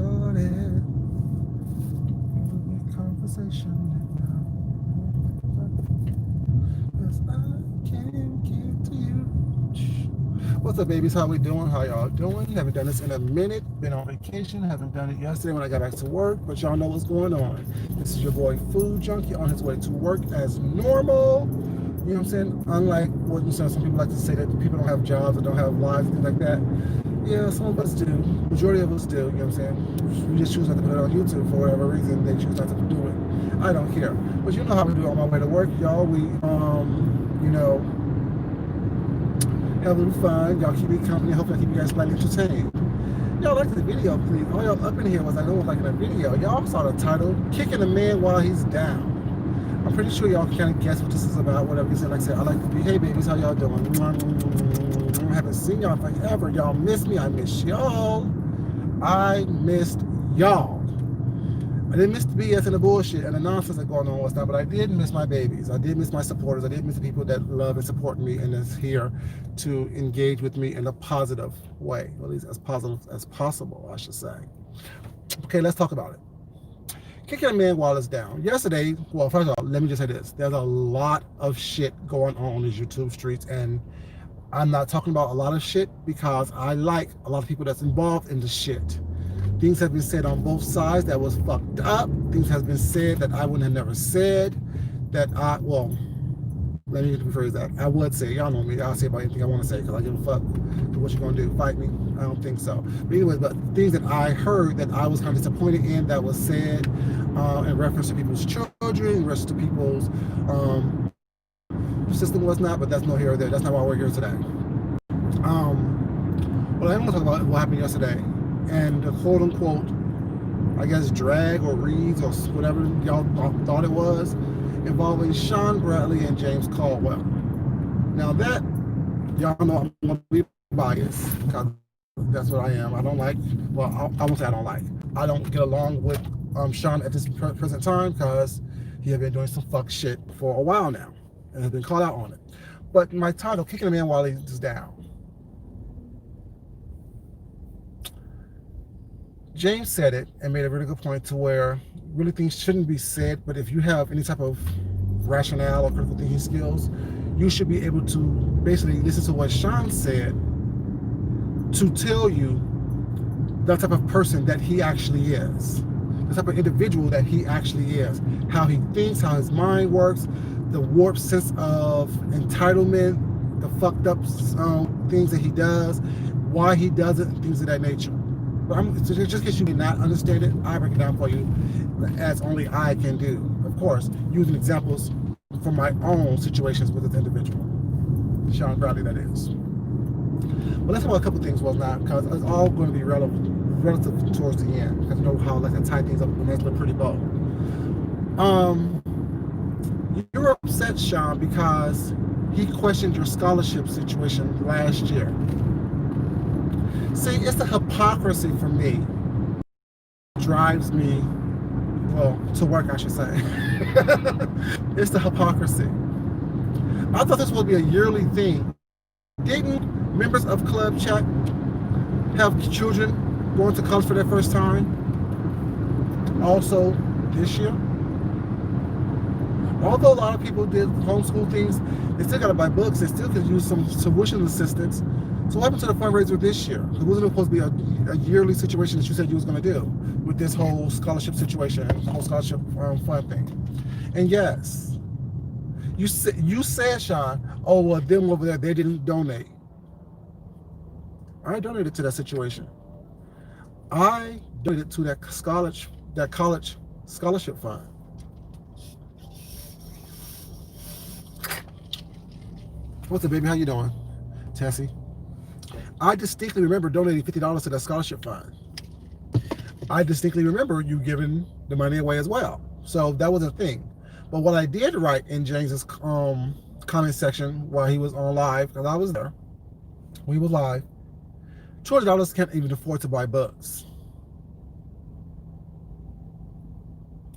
started. Conversation now. 'Cause I can't get to you. What's up, babies? How we doing? How y'all doing? Haven't done this in a minute. Been on vacation. Haven't done it yesterday when I got back to work. But y'all know what's going on. This is your boy Food Junkie on his way to work as normal. You know what I'm saying? Unlike what some people like to say that people don't have jobs or don't have lives and things like that. Yeah, some of us do. Majority of us do. You know what I'm saying? We just choose not to put it on YouTube for whatever reason. They choose not to do it. I don't care. But you know how we do it on my way to work, y'all. We, you know, have a little fun. Y'all keep me company. Hopefully I keep you guys slightly entertained. Y'all like the video, please. All y'all up in here was like, no one liking a video. Y'all saw the title, Kicking a Man While He's Down. I'm pretty sure y'all can kind of guess what this is about, whatever you said. Like I said, I like to be, hey babies, how y'all doing? I haven't seen y'all forever. Y'all miss me. I miss y'all. I missed y'all. I didn't miss the BS and the bullshit and the nonsense that's going on with stuff, but I did miss my babies. I did miss my supporters. I did miss the people that love and support me and is here to engage with me in a positive way, or at least as positive as possible, I should say. Okay, let's talk about it. Kicking a man while it's down. Yesterday, well, first of all, let me just say this. There's a lot of shit going on these YouTube streets, and I'm not talking about a lot of shit because I like a lot of people that's involved in the shit. Things have been said on both sides that was fucked up. Things have been said that I wouldn't have never said. Well, let me rephrase that. I would say, y'all know me, I'll say about anything I want to say because I give a fuck. What you gonna do? Fight me? I don't think so. But anyways, but things that I heard that I was kind of disappointed in that was said in reference to people's children, in reference to people's system was not, but that's no here or there. That's not why we're here today. Well, I'm gonna talk about what happened yesterday and the quote unquote, I guess, drag or reads or whatever y'all thought it was, involving Sean Bradley and James Caldwell. Now that, y'all know I'm going to be biased because that's what I am. I don't like, well, I won't say I don't like. I don't get along with Sean at this present time because he has been doing some fuck shit for a while now and has been called out on it. But my title, Kicking a Man While He's Down. James said it and made a really good point to where really things shouldn't be said, but if you have any type of rationale or critical thinking skills, you should be able to basically listen to what Sean said to tell you the type of person that he actually is, the type of individual that he actually is, how he thinks, how his mind works, the warped sense of entitlement, the fucked up things that he does, why he does it, and things of that nature. But just in case you did not understand it, I break it down for you as only I can do. Of course, using examples from my own situations with this individual. Sean Bradley, that is. But let's talk about a couple things, well, not, because it's all going to be relative towards the end, because you know how I like to tie things up with a nice little pretty bow. You're upset, Sean, because he questioned your scholarship situation last year. See, it's the hypocrisy for me drives me, well, to work, I should say. It's the hypocrisy. I thought this would be a yearly thing. Didn't members of Club Chat have children going to college for their first time? Also this year? Although a lot of people did homeschool things, they still got to buy books. They still could use some tuition assistance. So what happened to the fundraiser this year? It wasn't supposed to be a yearly situation that you said you was going to do with this whole scholarship situation, the whole scholarship fund thing. And yes, you said, Sean, oh, well, them over there, they didn't donate. I donated to that situation. I donated to that college scholarship fund. What's up, baby? How you doing, Tessie? I distinctly remember donating $50 to that scholarship fund. I distinctly remember you giving the money away as well. So that was a thing. But what I did write in James's comment section while he was on live, because I was there, we were live, $200 can't even afford to buy books.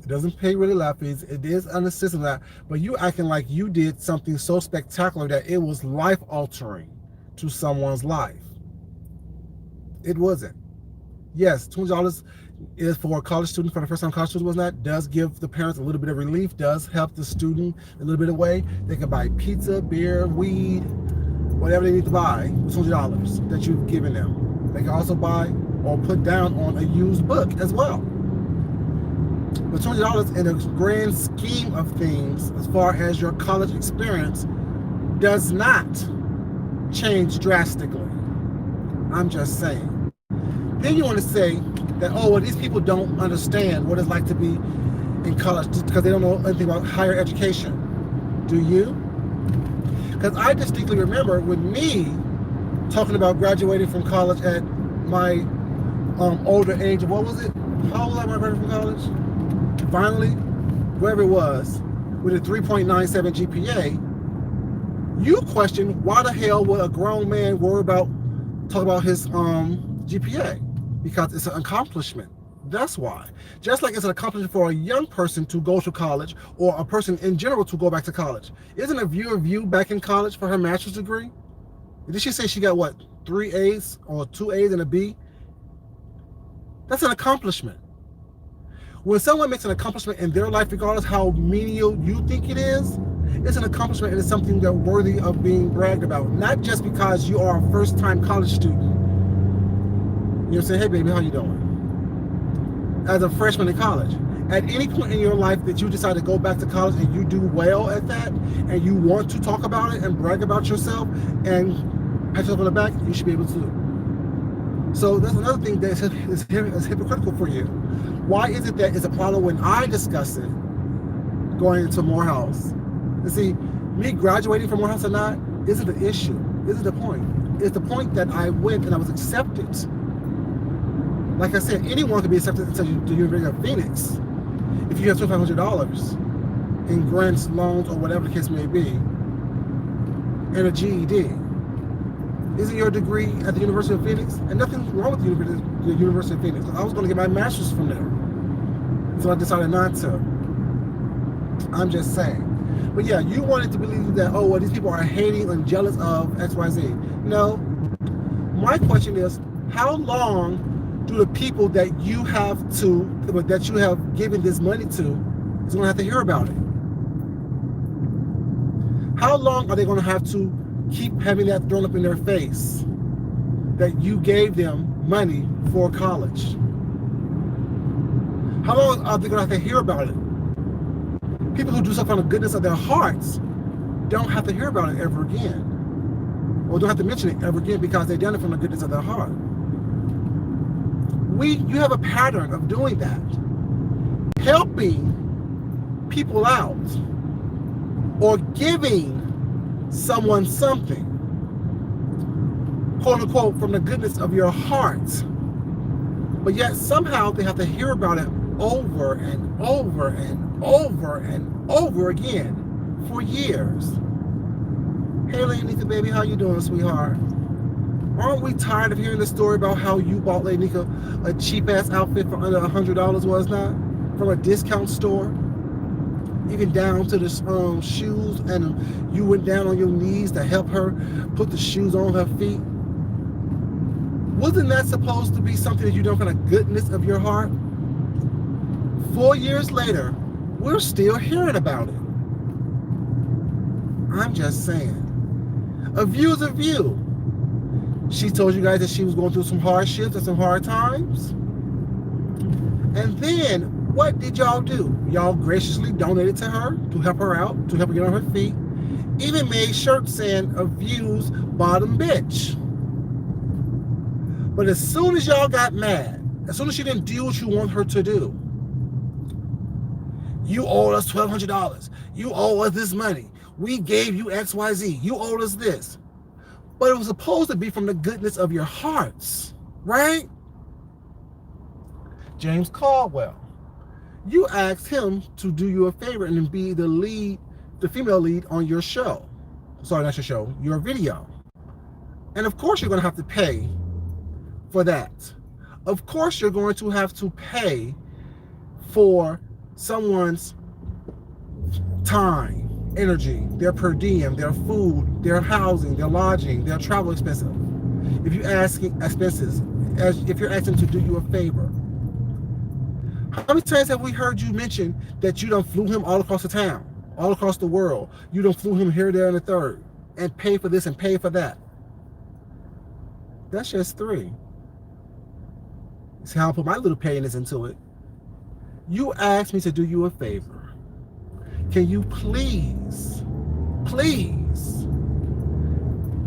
It doesn't pay really lap fees. It is unassisted that, but you acting like you did something so spectacular that it was life altering to someone's life. It wasn't. Yes, $20 is for a college student, for the first time college student was not, does give the parents a little bit of relief, does help the student a little bit of way. They can buy pizza, beer, weed, whatever they need to buy with $20 that you've given them. They can also buy or put down on a used book as well. But $20 in a grand scheme of things, as far as your college experience, does not change drastically. I'm just saying. Then you want to say that, oh, well, these people don't understand what it's like to be in college just because they don't know anything about higher education. Do you? Because I distinctly remember with me talking about graduating from college at my older age of, what was it? How old was I when I graduated from college? Finally, wherever it was, with a 3.97 GPA, you question why the hell would a grown man talk about his GPA? Because it's an accomplishment. That's why. Just like it's an accomplishment for a young person to go to college, or a person in general to go back to college. Isn't a viewer of you back in college for her master's degree? Did she say she got what, 3 A's or 2 A's and a B? That's an accomplishment. When someone makes an accomplishment in their life, regardless how menial you think it is, it's an accomplishment and it's something that's worthy of being bragged about. Not just because you are a first-time college student. You know, say, hey baby, how you doing? As a freshman in college. At any point in your life that you decide to go back to college and you do well at that, and you want to talk about it and brag about yourself and pat yourself on the back, you should be able to. So that's another thing that is hypocritical for you. Why is it that it's a problem when I discuss it going into Morehouse? And see, me graduating from Morehouse or not isn't the issue. Isn't the point. It's the point that I went and I was accepted. Like I said, anyone can be accepted into the University of Phoenix if you have $2,500 in grants, loans, or whatever the case may be, and a GED. Isn't your degree at the University of Phoenix? And nothing wrong with the University of Phoenix. I was going to get my master's from there, so I decided not to. I'm just saying. But yeah, you wanted to believe that, oh, well, these people are hating and jealous of XYZ. No. My question is, how long do the people that you have given this money to is going to have to hear about it? How long are they going to have to keep having that thrown up in their face that you gave them money for college? How long are they going to have to hear about it? People who do stuff on the goodness of their hearts don't have to hear about it ever again, or don't have to mention it ever again because they've done it from the goodness of their heart. You have a pattern of doing that, helping people out or giving someone something, quote unquote, from the goodness of your heart, but yet somehow they have to hear about it over and over and over and over again for years. Hey Lanika, baby, how you doing, sweetheart? Aren't we tired of hearing the story about how you bought Lanika a cheap-ass outfit for under $100, was not? From a discount store? Even down to the shoes, and you went down on your knees to help her put the shoes on her feet. Wasn't that supposed to be something that you done from the goodness of your heart? 4 years later, we're still hearing about it. I'm just saying. A view is a view. She told you guys that she was going through some hardships and some hard times. And then, what did y'all do? Y'all graciously donated to her to help her out, to help her get on her feet. Even made shirts saying, "A view's bottom bitch." But as soon as y'all got mad, as soon as she didn't do what you want her to do, you owe us $1,200. You owe us this money. We gave you XYZ. You owed us this. But it was supposed to be from the goodness of your hearts, right? James Caldwell, you asked him to do you a favor and be the lead, the female lead on your show. Sorry, not your show, your video. And of course you're going to have to pay for that. Of course you're going to have to pay for someone's time, energy, their per diem, their food, their housing, their lodging, their travel expenses. If you ask expenses, as if you're asking to do you a favor. How many times have we heard you mention that you done flew him all across the town, all across the world? You done flew him here, there, and the third, and pay for this and pay for that. That's just 3. See how I put my little pettiness into it. You asked me to do you a favor. Can you please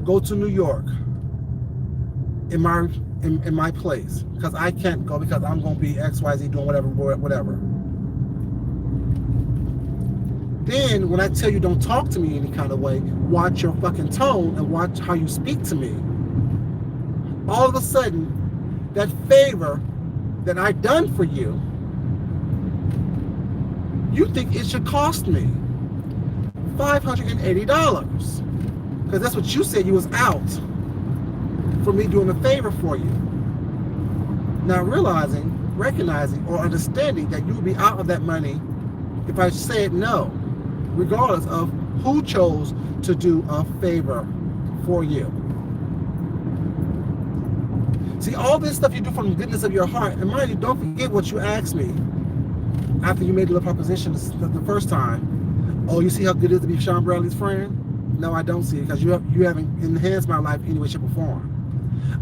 go to New York in my place? Because I can't go because I'm going to be XYZ doing whatever. Then when I tell you don't talk to me any kind of way, watch your fucking tone and watch how you speak to me. All of a sudden, that favor that I done for you, you think it should cost me $580. Because that's what you said you was out for me doing a favor for you. Not recognizing, or understanding that you would be out of that money if I said no, regardless of who chose to do a favor for you. See, all this stuff you do from the goodness of your heart, and mind you, don't forget what you asked me after you made the proposition the first time. Oh, you see how good it is to be Sean Bradley's friend? No, I don't see it, because you haven't enhanced my life any way, shape, or form.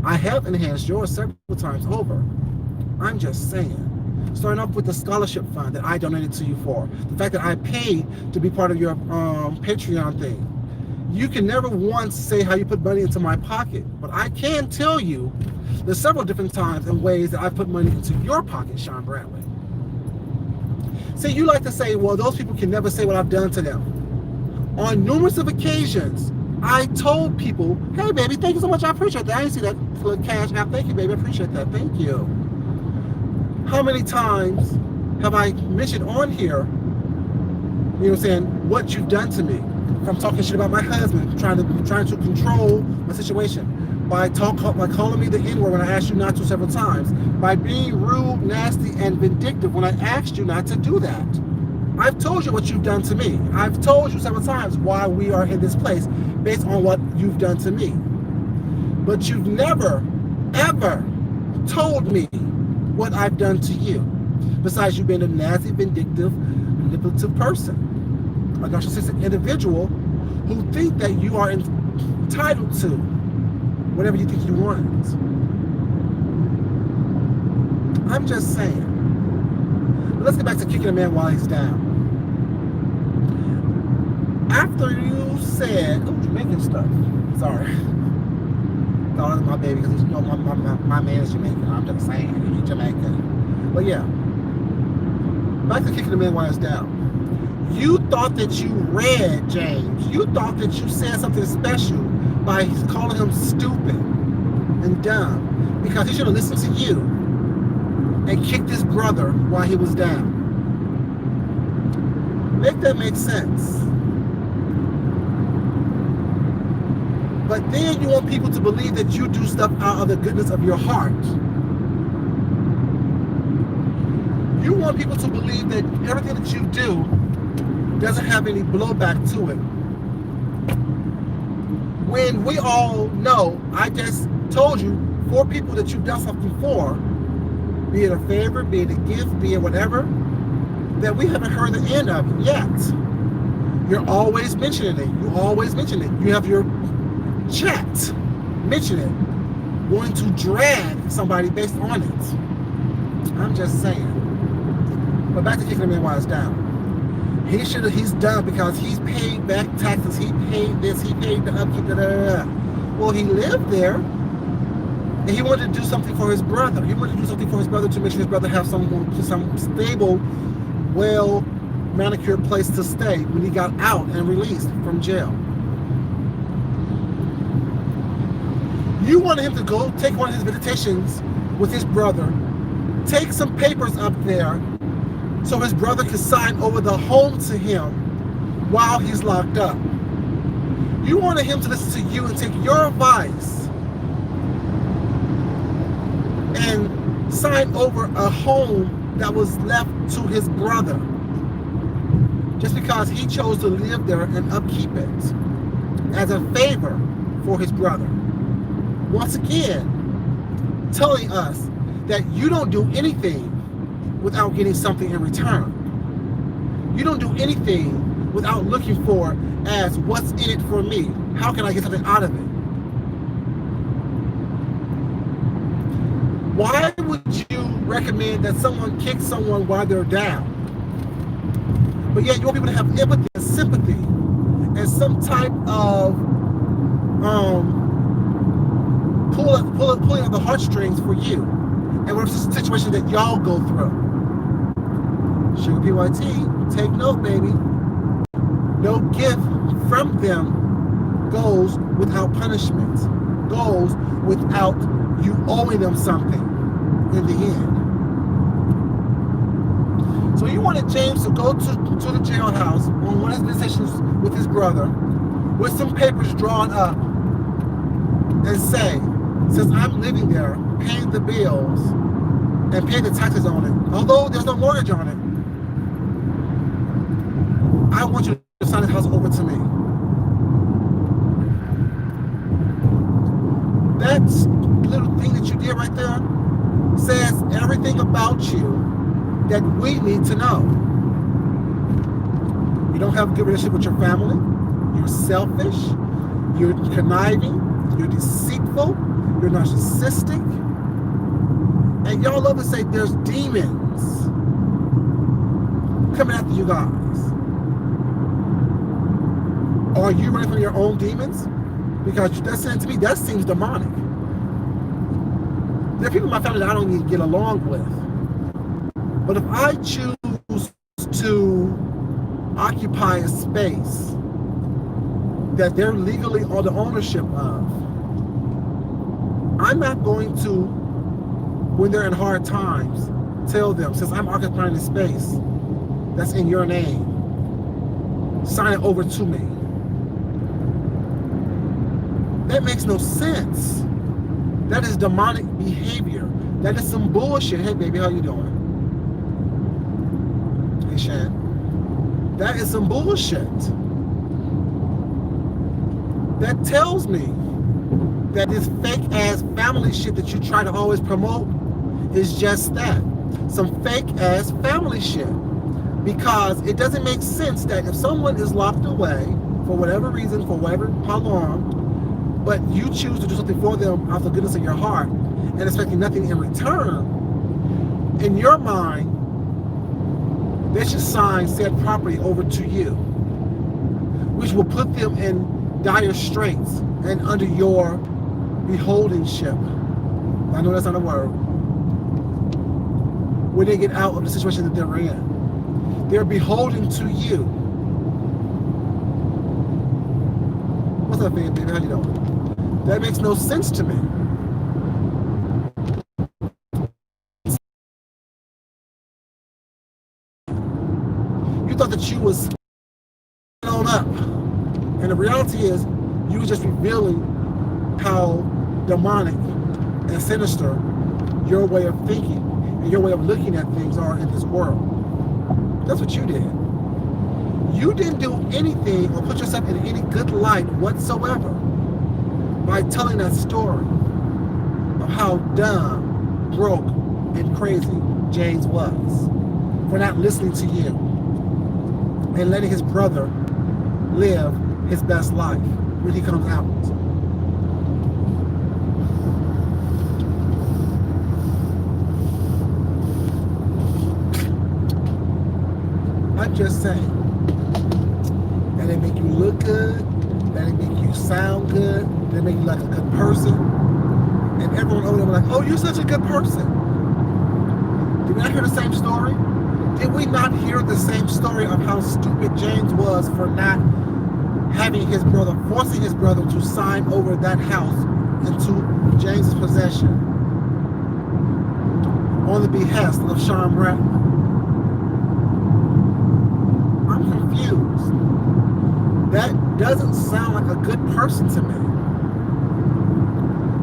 I have enhanced yours several times over. I'm just saying. Starting off with the scholarship fund that I donated to you for. The fact that I paid to be part of your Patreon thing. You can never once say how you put money into my pocket, but I can tell you there's several different times and ways that I put money into your pocket, Sean Bradley. See, you like to say, well, those people can never say what I've done to them. On numerous of occasions, I told people, hey, baby, thank you so much. I appreciate that. I didn't see that cash app. Thank you, baby. I appreciate that. Thank you. How many times have I mentioned on here, you know what I'm saying, what you've done to me? From talking shit about my husband, trying to control my situation, by calling me the N-word when I asked you not to several times, by being rude, nasty, and vindictive when I asked you not to do that. I've told you what you've done to me. I've told you several times why we are in this place based on what you've done to me. But you've never, ever told me what I've done to you. Besides you being a nasty, vindictive, manipulative person. A narcissistic individual who think that you are entitled to whatever you think you want. I'm just saying. But let's get back to kicking a man while he's down. After you said, oh, Jamaican stuff. Sorry. No, that's my baby, because you know my man is Jamaican. I'm just saying, he's Jamaican. But yeah. Back to kicking a man while he's down. You thought that you read James. You thought that you said something special by calling him stupid and dumb because he should have listened to you and kicked his brother while he was down. Make that make sense. But then you want people to believe that you do stuff out of the goodness of your heart. You want people to believe that everything that you do doesn't have any blowback to it. When we all know, I just told you, 4 people that you've done something for, be it a favor, be it a gift, be it whatever, that we haven't heard the end of it yet. You're always mentioning it. You always mention it. You have your chat mention it. Going to drag somebody based on it. I'm just saying. But back to kicking him in while it's down. He's done because he's paid back taxes, he paid this, he paid the upkeep, Well, he lived there, and he wanted to do something for his brother. He wanted to do something for his brother to make sure his brother have some stable, well-manicured place to stay when he got out and released from jail. You wanted him to go take one of his visitations with his brother, take some papers up there, so his brother could sign over the home to him while he's locked up. You wanted him to listen to you and take your advice and sign over a home that was left to his brother just because he chose to live there and upkeep it as a favor for his brother. Once again, telling us that you don't do anything without getting something in return. You don't do anything without looking for as what's in it for me. How can I get something out of it? Why would you recommend that someone kick someone while they're down? But yet you want people to have empathy and sympathy and some type of pulling of the heartstrings for you and whatever situation that y'all go through. Sugar PYT, take note, baby. No gift from them goes without punishment, goes without you owing them something in the end. So you wanted James to go to the jailhouse on one of his visitations with his brother with some papers drawn up and say, since I'm living there, paying the bills and paying the taxes on it, although there's no mortgage on it, I want you to sign this house over to me. That little thing that you did right there says everything about you that we need to know. You don't have a good relationship with your family. You're selfish. You're conniving. You're deceitful. You're narcissistic. And y'all love to say there's demons coming after you guys. Are you running from your own demons? Because that's saying to me, that seems demonic. There are people in my family that I don't even get along with. But if I choose to occupy a space that they're legally on the ownership of, I'm not going to, when they're in hard times, tell them, since I'm occupying this space that's in your name, sign it over to me. That makes no sense. That is demonic behavior. That is some bullshit. Hey, baby, how you doing? Hey, Shan. That is some bullshit. That tells me that this fake-ass family shit that you try to always promote is just that. Some fake-ass family shit. Because it doesn't make sense that if someone is locked away for whatever reason, for whatever, how long, but you choose to do something for them out of the goodness of your heart and expecting nothing in return, in your mind, they should sign said property over to you, which will put them in dire straits and under your beholdenship. I know that's not a word. When they get out of the situation that they're in, they're beholden to you. What's up, baby? How you doing? That makes no sense to me. You thought that you was on up. And the reality is, you were just revealing how demonic and sinister your way of thinking and your way of looking at things are in this world. That's what you did. You didn't do anything or put yourself in any good light whatsoever by telling that story of how dumb, broke, and crazy James was for not listening to you and letting his brother live his best life when he comes out. I'm just saying, that it make you look good, that it make you sound good, that it make you like a good person, and everyone over there was like, oh, you're such a good person. Did we not hear the same story? Did we not hear the same story of how stupid James was for not having his brother, forcing his brother to sign over that house into James's possession on the behest of Sean Bradley? I'm confused. That doesn't sound like a good person to me.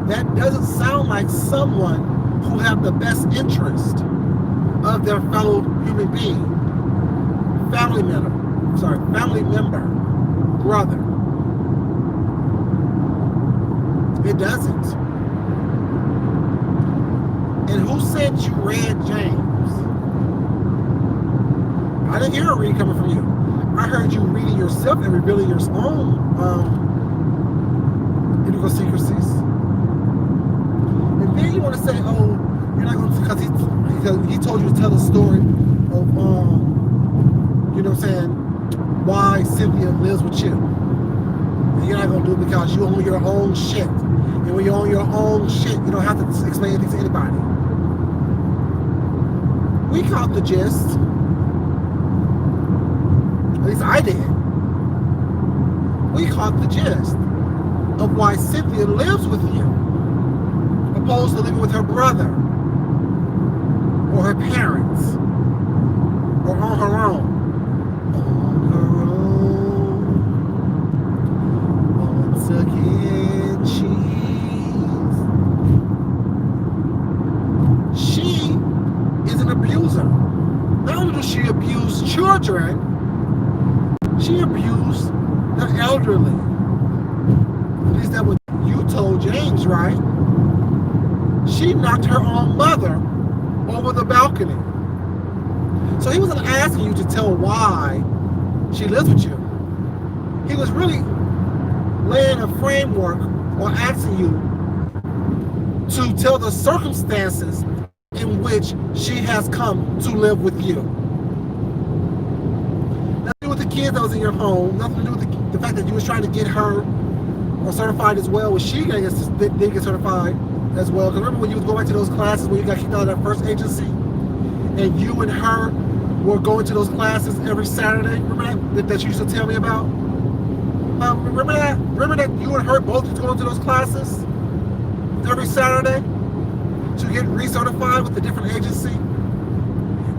That doesn't sound like someone who have the best interest of their fellow human being, family member, brother. It doesn't. And who said you read James? I didn't hear a read coming from you. I heard you reading yourself and revealing your own idiosyncrasies. And then you want to say, oh, you're not going to, because he told you to tell the story of, you know what I'm saying, why Cynthia lives with you. And you're not going to do it because you own your own shit. And when you own your own shit, you don't have to explain anything to anybody. We caught the gist. At least I did. We caught the gist of why Cynthia lives with you, opposed to living with her brother, or her parents, or on her own. On her own. Once again, she is an abuser. Not only does she abuse children, she abused the elderly. At least that's what you told James, right? She knocked her own mother over the balcony. So he wasn't asking you to tell why she lives with you. He was really laying a framework or asking you to tell the circumstances in which she has come to live with you. Nothing to do with the kids that was in your home, nothing to do with the fact that you was trying to get her or certified as well. Was she going to get certified as well? Because remember when you was going back to those classes when you got kicked out of that first agency, and you and her were going to those classes every Saturday? Remember that you used to tell me about? Remember that? Remember that you and her both was going to those classes every Saturday to get recertified with a different agency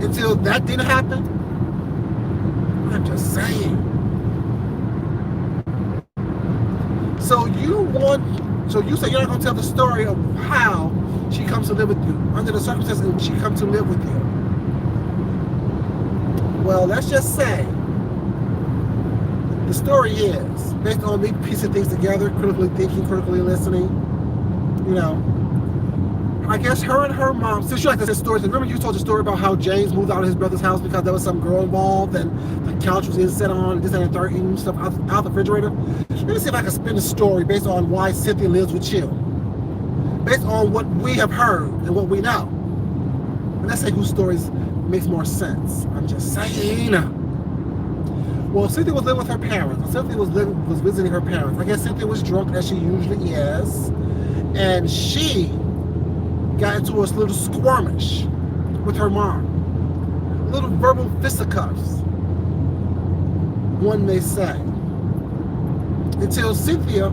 until that didn't happen? I'm just saying. So you say you're not going to tell the story of how she comes to live with you, under the circumstances in which she comes to live with you. Well, let's just say the story is based on me piecing things together, critically thinking, critically listening. You know, I guess her and her mom, since you like to tell stories, remember you told the story about how James moved out of his brother's house because there was some girl involved and the couch was set on, this and the third, eating stuff out the refrigerator. Let me see if I can spin a story based on why Cynthia lives with you, based on what we have heard and what we know. And let's say whose stories makes more sense. I'm just saying. Well, Cynthia was living with her parents. Cynthia was visiting her parents. I guess Cynthia was drunk as she usually is, and she got into a little skirmish with her mom. A little verbal fisticuffs, one may say. Until Cynthia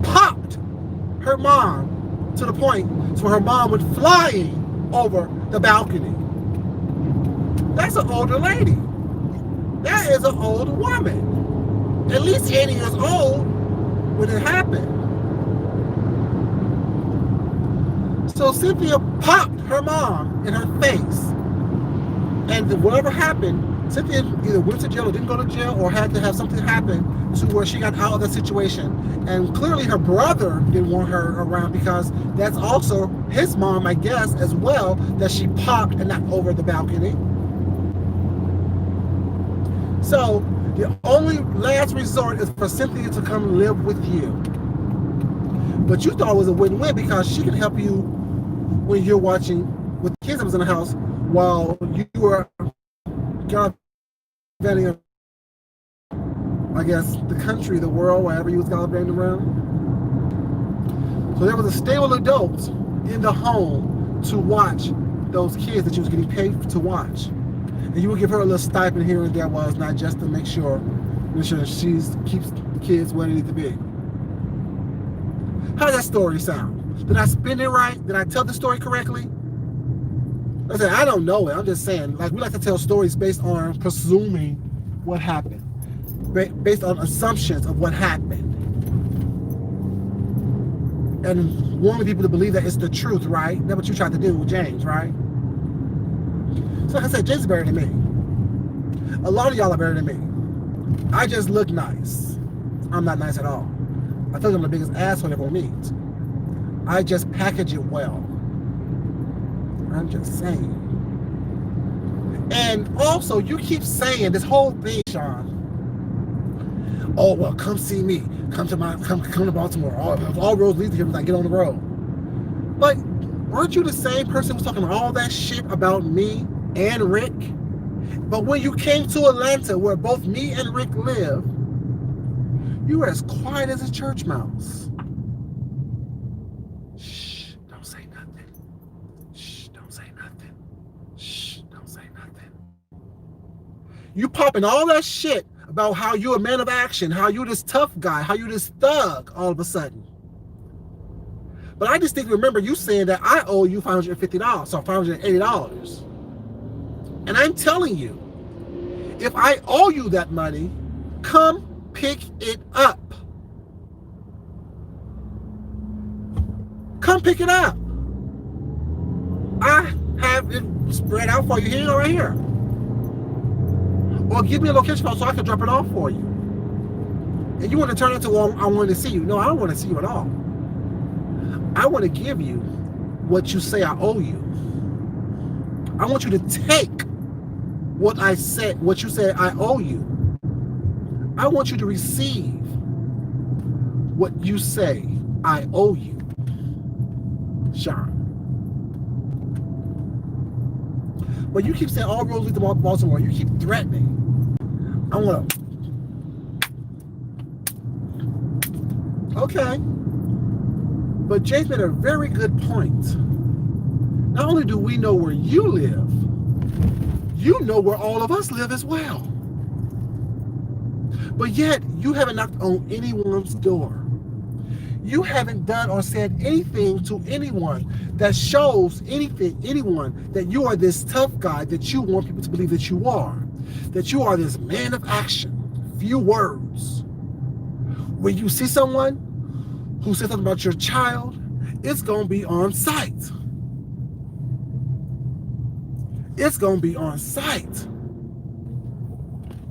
popped her mom to the point where her mom went flying over the balcony. That's an older lady. That is an old woman. At least 80 years old when it happened. So Cynthia popped her mom in her face. And whatever happened, Cynthia either went to jail or didn't go to jail or had to have something happen to where she got out of that situation. And clearly her brother didn't want her around because that's also his mom, I guess, as well, that she popped and knocked over the balcony. So the only last resort is for Cynthia to come live with you. But you thought it was a win-win because she can help you when you're watching with the kids that was in the house while you were gallivanting, I guess, the country, the world, wherever you was gallivanting around. So there was a stable adult in the home to watch those kids that you was getting paid to watch. And you would give her a little stipend here and there while it's not just to make sure she keeps the kids where they need to be. How does that story sound? Did I spin it right? Did I tell the story correctly? I said, I don't know it. I'm just saying, like, we like to tell stories based on presuming what happened, based on assumptions of what happened, and wanting people to believe that it's the truth, right? That's what you tried to do with James, right? So like I said, James is better than me. A lot of y'all are better than me. I just look nice. I'm not nice at all. I feel like I'm the biggest asshole you ever meet. I just package it well. I'm just saying. And also, you keep saying this whole thing, Sean. Oh, well, come see me. Come to Baltimore. All roads lead to here when I get on the road. But weren't you the same person who was talking all that shit about me and Rick? But when you came to Atlanta, where both me and Rick live, you were as quiet as a church mouse. Shh, don't say nothing. Shh, don't say nothing. Shh, don't say nothing. You popping all that shit about how you a man of action, how you this tough guy, how you this thug all of a sudden. But I distinctly remember you saying that I owe you $550, so $580. And I'm telling you, if I owe you that money, come pick it up. Come pick it up. I have it spread out for you here or right here. Or give me a location so I can drop it off for you. And you want to turn it into, well, I want to see you. No, I don't want to see you at all. I want to give you what you say I owe you. I want you to take what I said, what you said I owe you. I want you to receive what you say I owe you, Sean. But you keep saying all roads lead to Baltimore. You keep threatening. I want to. Okay. But Jay's made a very good point. Not only do we know where you live, you know where all of us live as well. But yet, you haven't knocked on anyone's door. You haven't done or said anything to anyone that shows anyone that you are this tough guy that you want people to believe that you are this man of action, few words. When you see someone who says something about your child, it's going to be on sight. It's going to be on sight.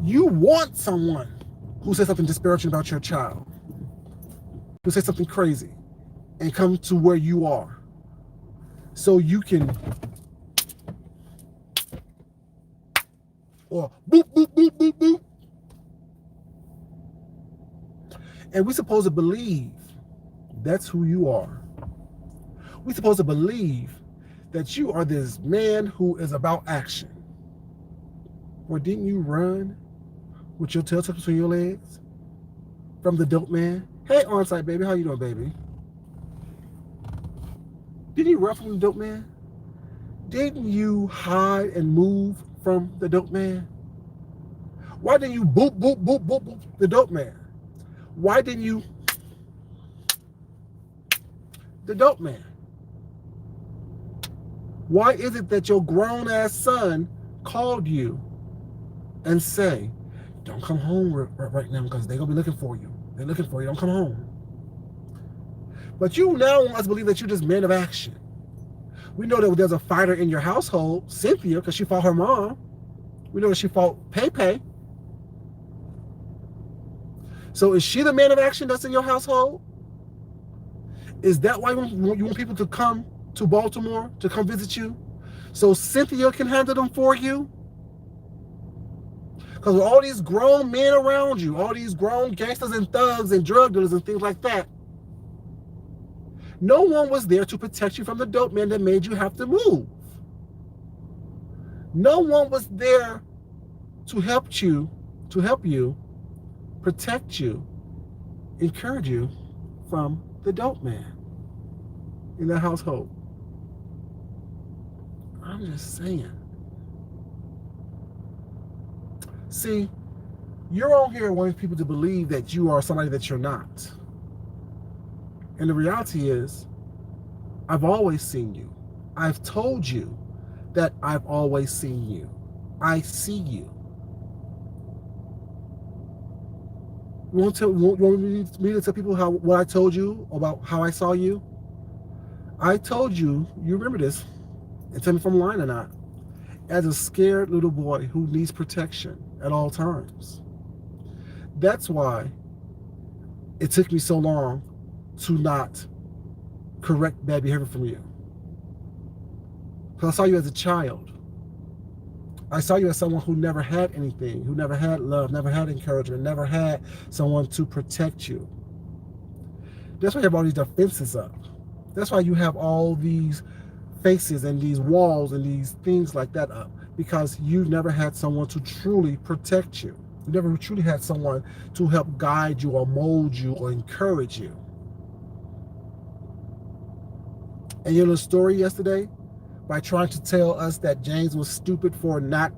You want someone who says something disparaging about your child, who says something crazy, and come to where you are, so you can, or boop, boop, boop, boop, boop. And we're supposed to believe that's who you are. We're supposed to believe that you are this man who is about action. Or didn't you run with your tail tucked between your legs from the dope man? Hey, on-site baby, how you doing, baby? Didn't you run from the dope man? Didn't you hide and move from the dope man? Why didn't you boop, boop, boop, boop, boop the dope man? Why didn't you the dope man? Why is it that your grown-ass son called you and say, don't come home right now because they're going to be looking for you. They're looking for you. Don't come home. But you now want us to believe that you're just men of action. We know that there's a fighter in your household, Cynthia, because she fought her mom. We know that she fought Pepe. So is she the man of action that's in your household? Is that why you want people to come to Baltimore to come visit you? So Cynthia can handle them for you? Because with all these grown men around you, all these grown gangsters and thugs and drug dealers and things like that, no one was there to protect you from the dope man that made you have to move. No one was there to help you, protect you, encourage you from the dope man in the household. I'm just saying. See, you're on here wanting people to believe that you are somebody that you're not. And the reality is, I've always seen you. I've told you that I've always seen you. I see you. You want me to tell people what I told you about how I saw you? I told you, you remember this, and tell me if I'm lying or not, as a scared little boy who needs protection at all times. That's why it took me so long to not correct bad behavior from you. Because I saw you as a child. I saw you as someone who never had anything, who never had love, never had encouragement, never had someone to protect you. That's why you have all these defenses up. That's why you have all these faces and these walls and these things like that up. Because you never had someone to truly protect you. You never truly had someone to help guide you or mold you or encourage you. And you know the story yesterday? By trying to tell us that James was stupid for not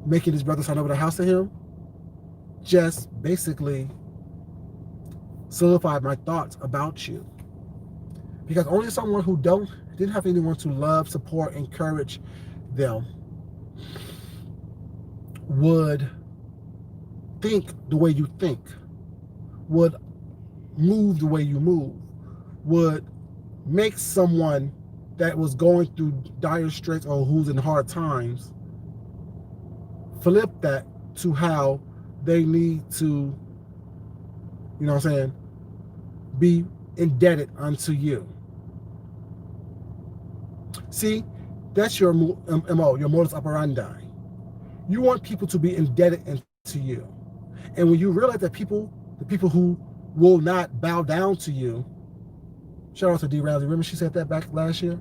making his brother sign over the house to him, just basically solidified my thoughts about you. Because only someone who didn't have anyone to love, support, encourage them would think the way you think, would move the way you move, would make someone that was going through dire straits or who's in hard times flip that to how they need to, you know what I'm saying, be indebted unto you. See, that's your MO, your modus operandi. You want people to be indebted into you. And when you realize that the people who will not bow down to you, shout out to D. Ramsey. Remember she said that back last year?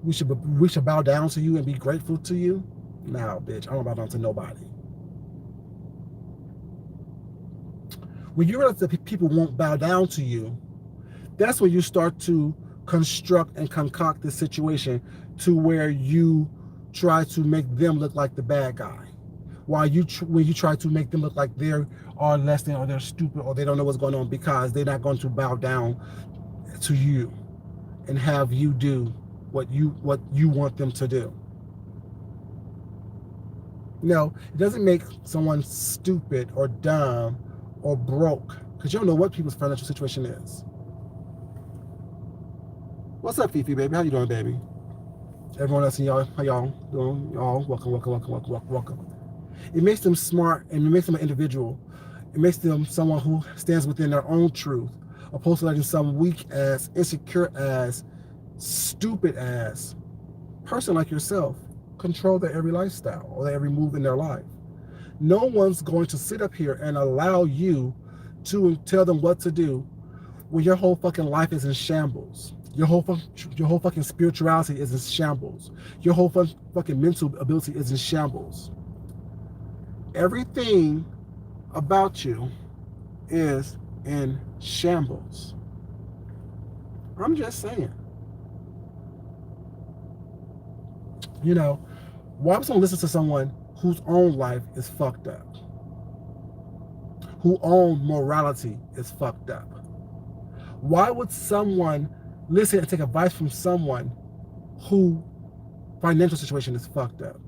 We should bow down to you and be grateful to you. Nah, bitch, I don't bow down to nobody. When you realize that people won't bow down to you, that's when you start to construct and concoct this situation to where you try to make them look like the bad guy. While when you try to make them look like they are less than, or they're stupid, or they don't know what's going on, because they're not going to bow down to you and have you do what you want them to do. No, it doesn't make someone stupid or dumb or broke, because you don't know what people's financial situation is. What's up, Fifi, baby? How you doing, baby? Everyone else in y'all, how y'all doing? Y'all, welcome. It makes them smart, and it makes them an individual. It makes them someone who stands within their own truth, opposed to letting some weak ass, insecure ass, stupid ass person like yourself control their every lifestyle or their every move in their life. No one's going to sit up here and allow you to tell them what to do when your whole fucking life is in shambles. Your whole fucking spirituality is in shambles. Your whole fucking mental ability is in shambles. Everything about you is in shambles. I'm just saying. You know, why would someone listen to someone whose own life is fucked up? Whose own morality is fucked up? Why would someone listen and take advice from someone whose financial situation is fucked up?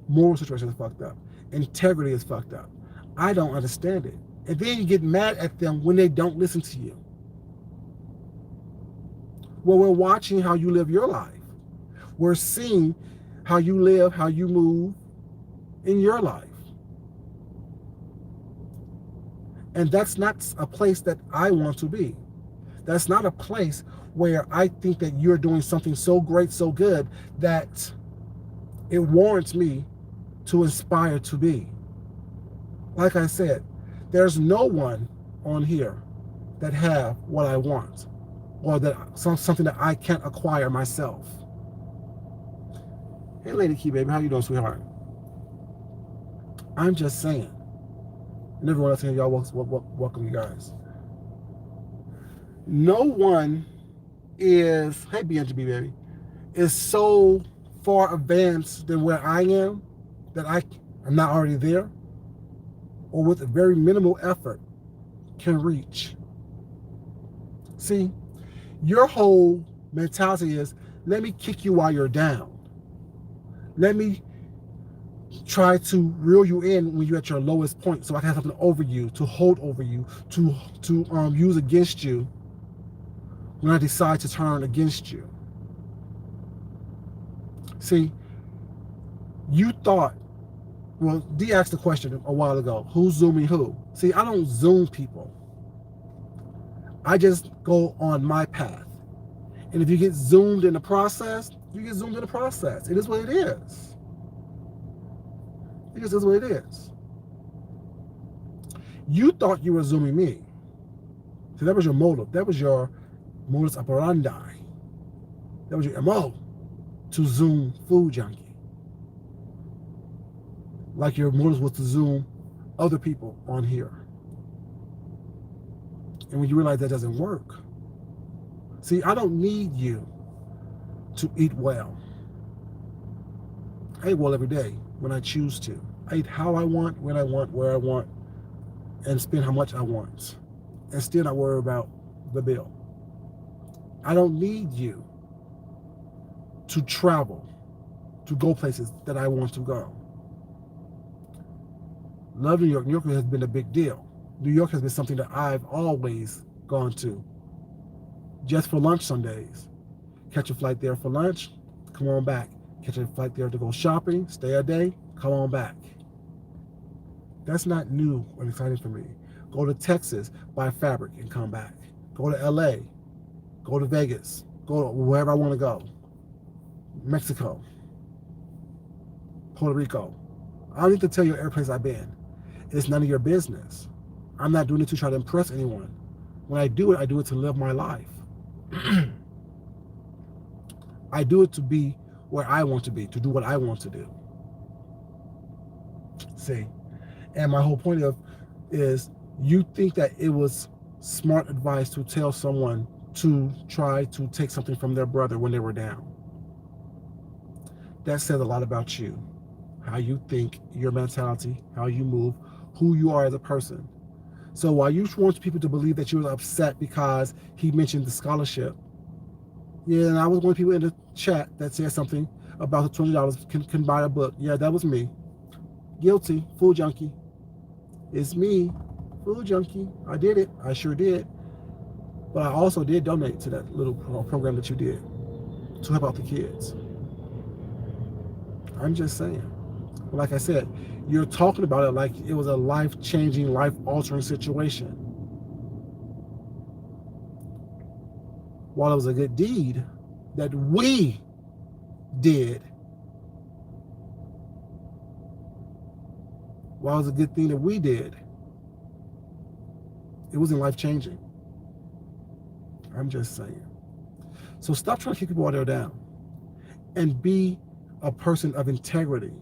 Moral situation is fucked up. Integrity is fucked up. I don't understand it. And then you get mad at them when they don't listen to you. Well, we're watching how you live your life. We're seeing how you live, how you move in your life. And that's not a place that I want to be. That's not a place where I think that you're doing something so great, so good, that it warrants me to aspire to be. Like I said, there's no one on here that have what I want, or that something that I can't acquire myself. Hey, Lady Key, baby, how you doing, sweetheart? I'm just saying. And everyone else here, y'all, welcome you guys. No one is, hey, BNGB, baby, is so far advanced than where I am that I'm not already there, or with a very minimal effort can reach. See, your whole mentality is, let me kick you while you're down. Let me try to reel you in when you're at your lowest point, so I can have something over you, to hold over you, to use against you when I decide to turn against you. See, you thought, well, D asked the question a while ago, who's zooming who? See, I don't zoom people. I just go on my path. And if you get zoomed in the process, You get zoomed in the process. It is what it is. It just is what it is. You thought you were zooming me. So that was your motive. That was your modus operandi. That was your MO, to zoom Food Junkie. Like your motive was to zoom other people on here. And when you realize that doesn't work. See, I don't need you to eat well. I eat well every day when I choose to. I eat how I want, when I want, where I want, and spend how much I want. And still not worry about the bill. I don't need you to travel, to go places that I want to go. Love New York. New York has been a big deal. New York has been something that I've always gone to. Just for lunch some days. Catch a flight there for lunch, come on back. Catch a flight there to go shopping, stay a day, come on back. That's not new and exciting for me. Go to Texas, buy fabric, and come back. Go to LA, go to Vegas, go to wherever I want to go. Mexico, Puerto Rico. I don't need to tell you every place I've been. It's none of your business. I'm not doing it to try to impress anyone. When I do it to live my life. I do it to be where I want to be, to do what I want to do. See? And my whole point is you think that it was smart advice to tell someone to try to take something from their brother when they were down. That says a lot about you, how you think, your mentality, how you move, who you are as a person. So while you want people to believe that you were upset because he mentioned the scholarship, yeah, and I was one of the people in the chat that said something about the $20 can buy a book. Yeah, that was me. Guilty. Food Junkie. It's me. Food Junkie. I did it. I sure did. But I also did donate to that little program that you did to help out the kids. I'm just saying. Like I said, you're talking about it like it was a life-changing, life-altering situation. While it was a good deed that we did, while it was a good thing that we did, it wasn't life-changing. I'm just saying. So stop trying to kick people while they're down and be a person of integrity.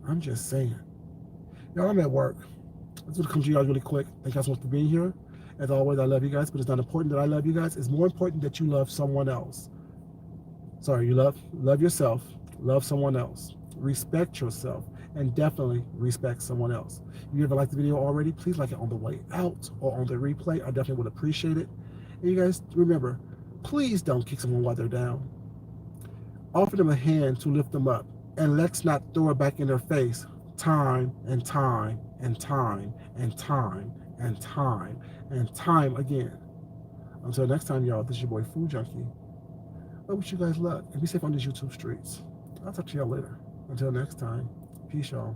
I'm just saying. Y'all, I'm at work. I just want to come to you guys really quick. Thank you guys so much for being here. As always, I love you guys, but it's not important that I love you guys. It's more important that you love someone else. Sorry, you love yourself, love someone else, respect yourself, and definitely respect someone else. If you ever liked the video already, please like it on the way out or on the replay. I definitely would appreciate it. And you guys, remember, please don't kick someone while they're down. Offer them a hand to lift them up, and let's not throw it back in their face time and time and time and time and time and time again. Until next time, y'all, this is your boy Food Junkie. I wish you guys luck and be safe on these YouTube streets. I'll talk to y'all later. Until next time, peace, y'all.